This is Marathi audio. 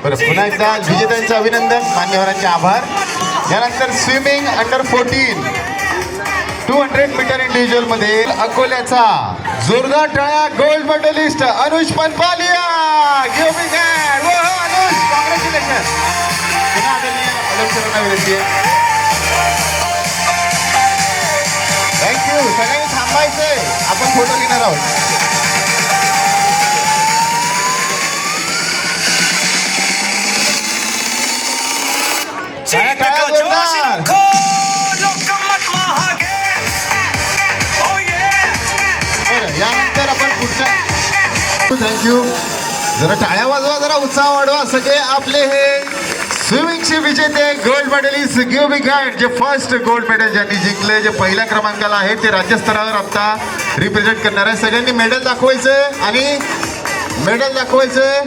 बरं, पुन्हा एकदा विजेत्यांचं अभिनंदन, मान्यवरांचे आभार. यानंतर स्विमिंग अंडर 14 200 मीटर इंडिव्हिज्युअल मध्ये अकोल्याचा जोरदार टाळ्या gold medalist Anush Panpalia. Give me hand. वो अनुष, कॉंग्रॅच्युलेशन. पुन्हा आदरणीय अलग सरांना विनंती आहे. थँक्यू. सगळ्यांनी थांबायचंय, आपण फोटो घेणार आहोत. यानंतर आपण पुढच्या थँक्यू. जरा टाळ्या वाजवा, जरा उत्साह वाढवा. सगळे आपले हे स्विमिंगचे विजेते gold medalist give me hand. जे फर्स्ट गोल्ड मेडल ज्यांनी जिंकले, जे पहिल्या क्रमांकाला आहे, ते राज्यस्तरावर आता रिप्रेझेंट करणार आहे. सगळ्यांनी मेडल दाखवायचं आणि मेडल दाखवायचं.